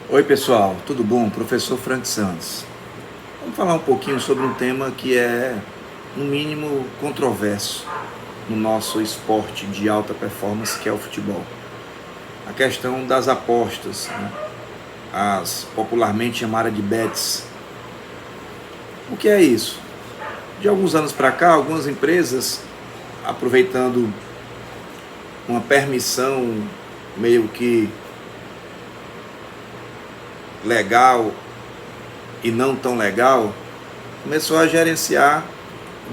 Oi pessoal, tudo bom? Professor Frank Santos. Vamos falar um pouquinho sobre um tema que é, no mínimo, controverso no nosso esporte de alta performance, que é o futebol. A questão das apostas, né? As popularmente chamadas de bets. O que é isso? De alguns anos para cá, algumas empresas, aproveitando uma permissão meio que legal e não tão legal, começou a gerenciar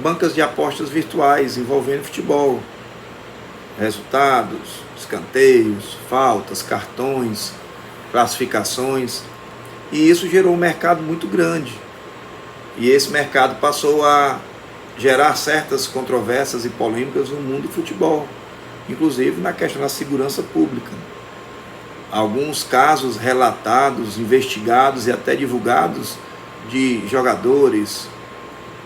bancas de apostas virtuais envolvendo futebol, resultados, escanteios, faltas, cartões, classificações, e isso gerou um mercado muito grande. E esse mercado passou a gerar certas controvérsias e polêmicas no mundo do futebol, inclusive na questão da segurança pública. Alguns casos relatados, investigados e até divulgados de jogadores,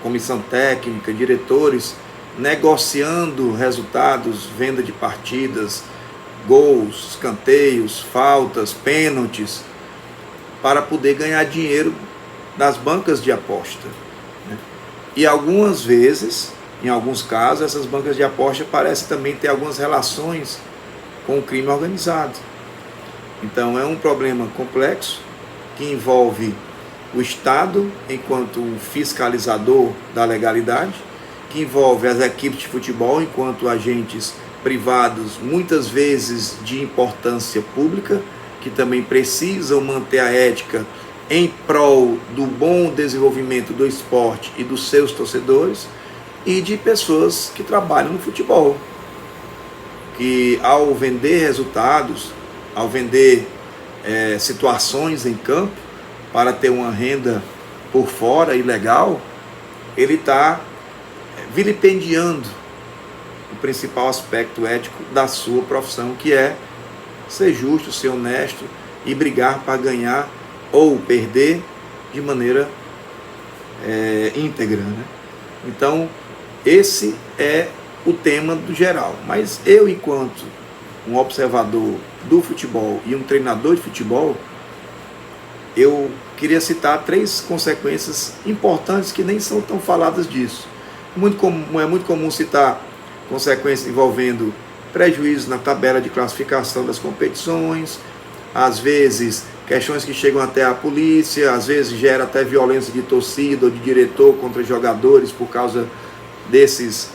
comissão técnica, diretores, negociando resultados, venda de partidas, gols, escanteios, faltas, pênaltis, para poder ganhar dinheiro das bancas de aposta. E algumas vezes, em alguns casos, essas bancas de aposta parecem também ter algumas relações com o crime organizado. Então é um problema complexo que envolve o Estado enquanto fiscalizador da legalidade, que envolve as equipes de futebol enquanto agentes privados, muitas vezes de importância pública, que também precisam manter a ética em prol do bom desenvolvimento do esporte e dos seus torcedores, e de pessoas que trabalham no futebol, que ao vender resultados, ao vender situações em campo para ter uma renda por fora ilegal, ele está vilipendiando o principal aspecto ético da sua profissão, que é ser justo, ser honesto e brigar para ganhar ou perder de maneira íntegra, né? Então, esse é o tema do geral. Mas eu, enquanto um observador do futebol e um treinador de futebol, eu queria citar 3 consequências importantes que nem são tão faladas disso. É muito comum citar consequências envolvendo prejuízos na tabela de classificação das competições, às vezes questões que chegam até a polícia, às vezes gera até violência de torcida ou de diretor contra jogadores por causa desses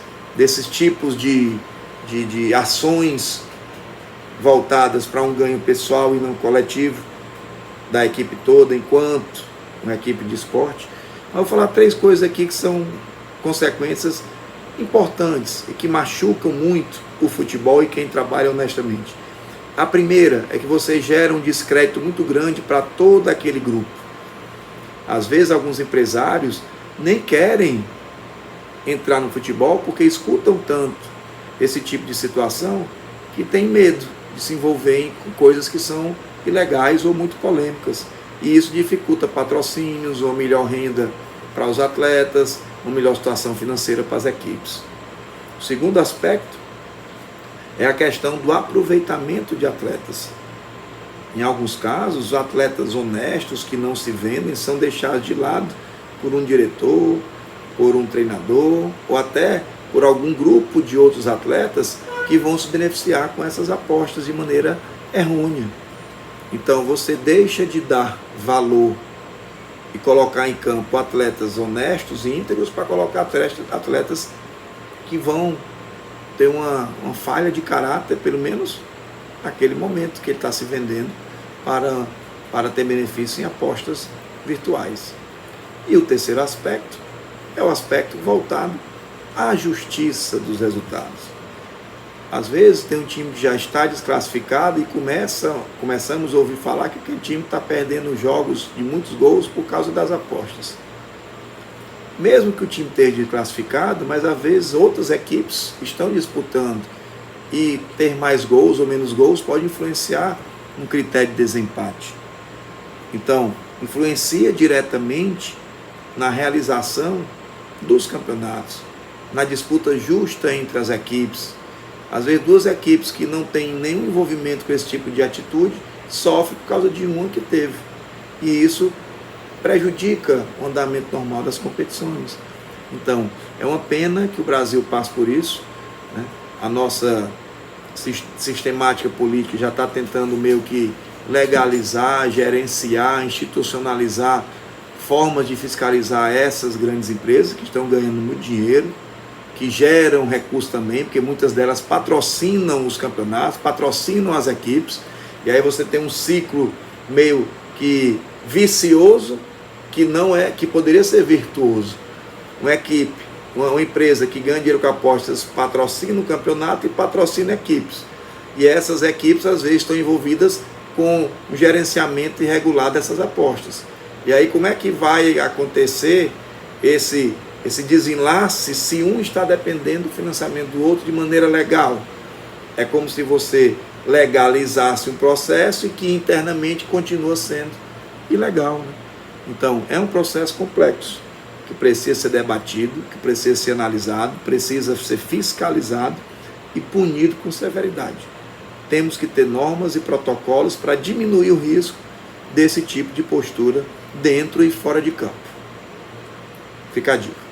tipos de ações voltadas para um ganho pessoal e não coletivo da equipe toda, enquanto uma equipe de esporte. Eu vou falar 3 coisas aqui que são consequências importantes e que machucam muito o futebol e quem trabalha honestamente. A primeira é que você gera um descrédito muito grande para todo aquele grupo. Às vezes alguns empresários nem querem entrar no futebol porque escutam tanto esse tipo de situação que tem medo de se envolver com coisas que são ilegais ou muito polêmicas. E isso dificulta patrocínios, ou melhor renda para os atletas, uma melhor situação financeira para as equipes. O segundo aspecto é a questão do aproveitamento de atletas. Em alguns casos, os atletas honestos que não se vendem são deixados de lado por um diretor, por um treinador, ou até por algum grupo de outros atletas que vão se beneficiar com essas apostas de maneira errônea. Então você deixa de dar valor e colocar em campo atletas honestos e íntegros para colocar atletas que vão ter uma falha de caráter, pelo menos naquele momento que ele está se vendendo, para ter benefício em apostas virtuais. E o terceiro aspecto é o aspecto voltado à justiça dos resultados. Às vezes tem um time que já está desclassificado e começamos a ouvir falar que aquele time está perdendo jogos de muitos gols por causa das apostas. Mesmo que o time esteja desclassificado, mas às vezes outras equipes estão disputando e ter mais gols ou menos gols pode influenciar um critério de desempate. Então, influencia diretamente na realização dos campeonatos, na disputa justa entre as equipes. Às vezes 2 equipes que não têm nenhum envolvimento com esse tipo de atitude sofre por causa de uma que teve. E isso prejudica o andamento normal das competições. Então, é uma pena que o Brasil passe por isso, né? A nossa sistemática política já está tentando meio que legalizar, gerenciar, institucionalizar formas de fiscalizar essas grandes empresas que estão ganhando muito dinheiro, que geram recursos também, porque muitas delas patrocinam os campeonatos, patrocinam as equipes, e aí você tem um ciclo meio que vicioso, que poderia ser virtuoso. Uma equipe, uma empresa que ganha dinheiro com apostas patrocina o campeonato e patrocina equipes. E essas equipes às vezes estão envolvidas com o gerenciamento irregular dessas apostas. E aí como é que vai acontecer esse desenlace se um está dependendo do financiamento do outro de maneira legal? É como se você legalizasse um processo e que internamente continua sendo ilegal, né? Então é um processo complexo, que precisa ser debatido, que precisa ser analisado, precisa ser fiscalizado e punido com severidade. Temos que ter normas e protocolos para diminuir o risco desse tipo de postura dentro e fora de campo. Fica a dica.